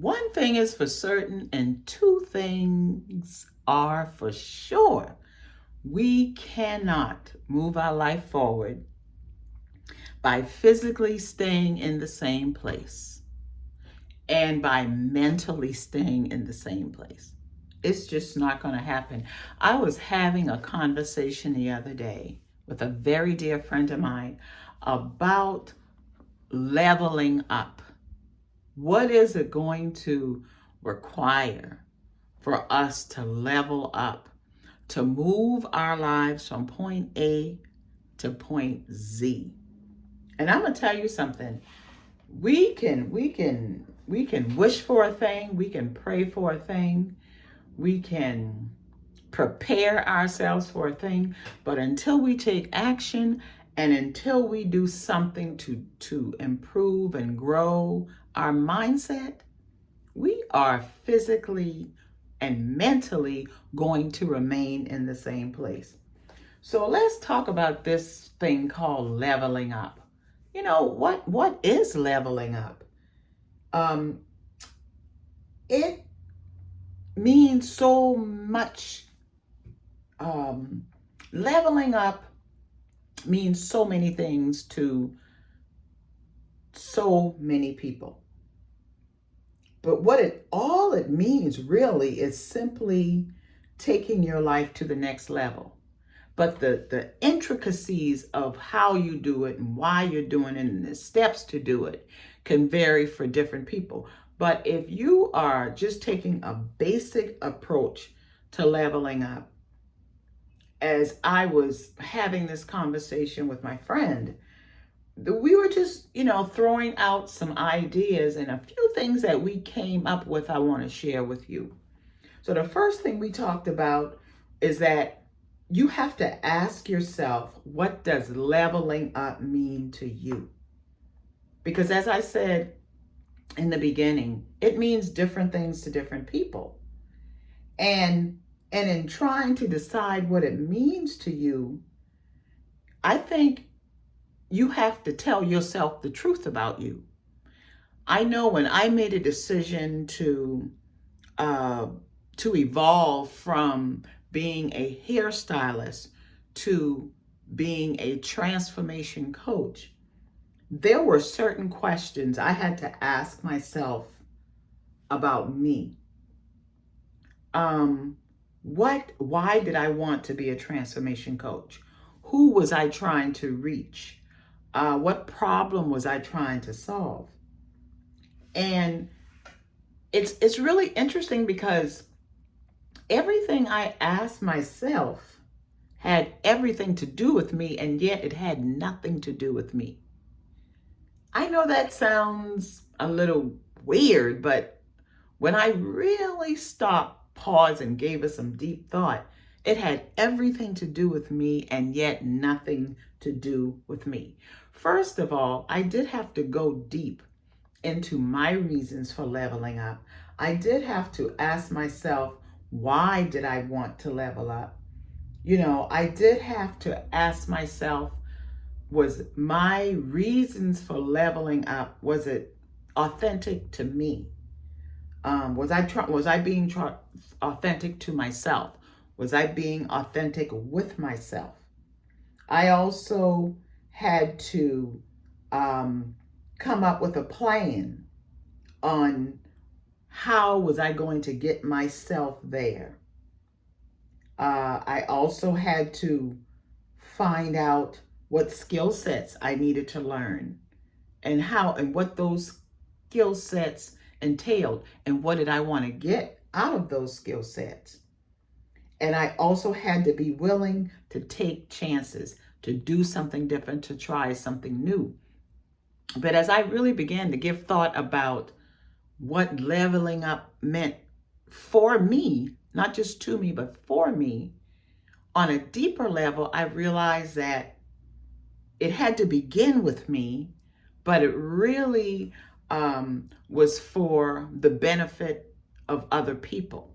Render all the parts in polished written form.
One thing is for certain, and two things are for sure. We cannot move our life forward by physically staying in the same place and by mentally staying in the same place. It's just not going to happen. I was having a conversation the other day with a very dear friend of mine about leveling up. What is it going to require for us to level up, to move our lives from point A to point Z? And I'm going to tell you something. We can wish for a thing, we can pray for a thing, we can prepare ourselves for a thing, but until we take action and until we do something to improve and grow our mindset, we are physically and mentally going to remain in the same place. So let's talk about this thing called leveling up. What is leveling up? Um, it means so much. Leveling up means so many things to so many people. But all it means really is simply taking your life to the next level. But the intricacies of how you do it and why you're doing it and the steps to do it can vary for different people. But if you are just taking a basic approach to leveling up, as I was having this conversation with my friend, we were just, throwing out some ideas and a few things that we came up with I want to share with you. So the first thing we talked about is that you have to ask yourself, what does leveling up mean to you? Because as I said in the beginning, it means different things to different people. And in trying to decide what it means to you, I think you have to tell yourself the truth about you. I know when I made a decision to evolve from being a hairstylist to being a transformation coach, there were certain questions I had to ask myself about me. Why did I want to be a transformation coach? Who was I trying to reach? What problem was I trying to solve? And it's really interesting because everything I asked myself had everything to do with me, and yet it had nothing to do with me. I know that sounds a little weird, but when I really stopped, paused, and gave it some deep thought, it had everything to do with me and yet nothing to do with me. First of all, I did have to go deep into my reasons for leveling up. I did have to ask myself, why did I want to level up? I did have to ask myself, was my reasons for leveling up, was it authentic to me? Was I being authentic to myself? Was I being authentic with myself? I also had to come up with a plan on how was I going to get myself there. I also had to find out what skill sets I needed to learn and what those skill sets entailed and what did I want to get out of those skill sets. And I also had to be willing to take chances, to do something different, to try something new. But as I really began to give thought about what leveling up meant for me, not just to me, but for me, on a deeper level, I realized that it had to begin with me, but it really was for the benefit of other people.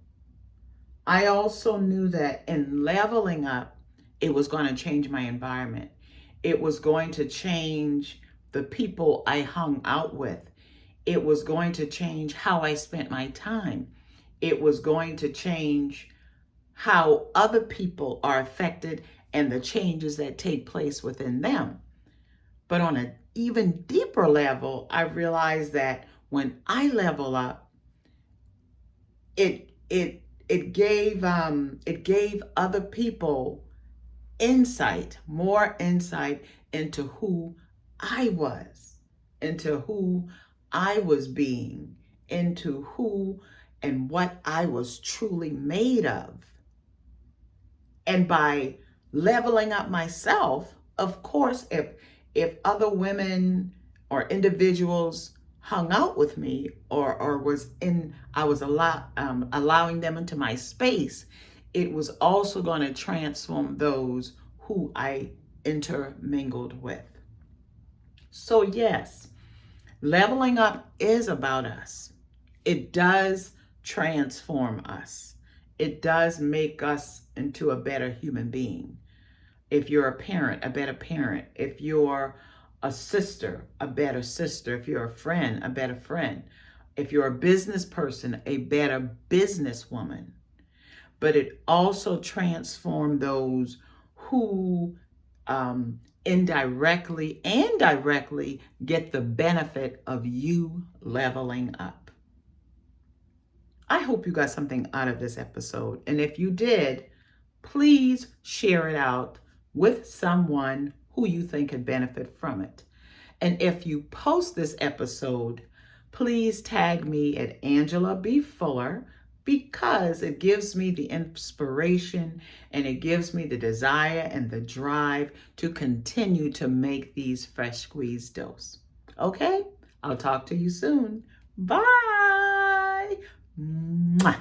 I also knew that in leveling up, it was going to change my environment. It was going to change the people I hung out with. It was going to change how I spent my time. It was going to change how other people are affected and the changes that take place within them. But on an even deeper level, I realized that when I level up, it gave other people more insight into who I was, into who I was being, into who and what I was truly made of. And by leveling up myself, of course, if other women or individuals hung out with me or was in, I was allowing them into my space, it was also going to transform those who I intermingled with. So yes, leveling up is about us. It does transform us. It does make us into a better human being. If you're a parent, a better parent. If you're a sister, a better sister. If you're a friend, a better friend. If you're a business person, a better businesswoman. But it also transformed those who indirectly and directly get the benefit of you leveling up. I hope you got something out of this episode. And if you did, please share it out with someone who you think could benefit from it. And if you post this episode, please tag me at Angela B. Fuller, because it gives me the inspiration and it gives me the desire and the drive to continue to make these fresh squeezed doughs. Okay? I'll talk to you soon. Bye. Mwah.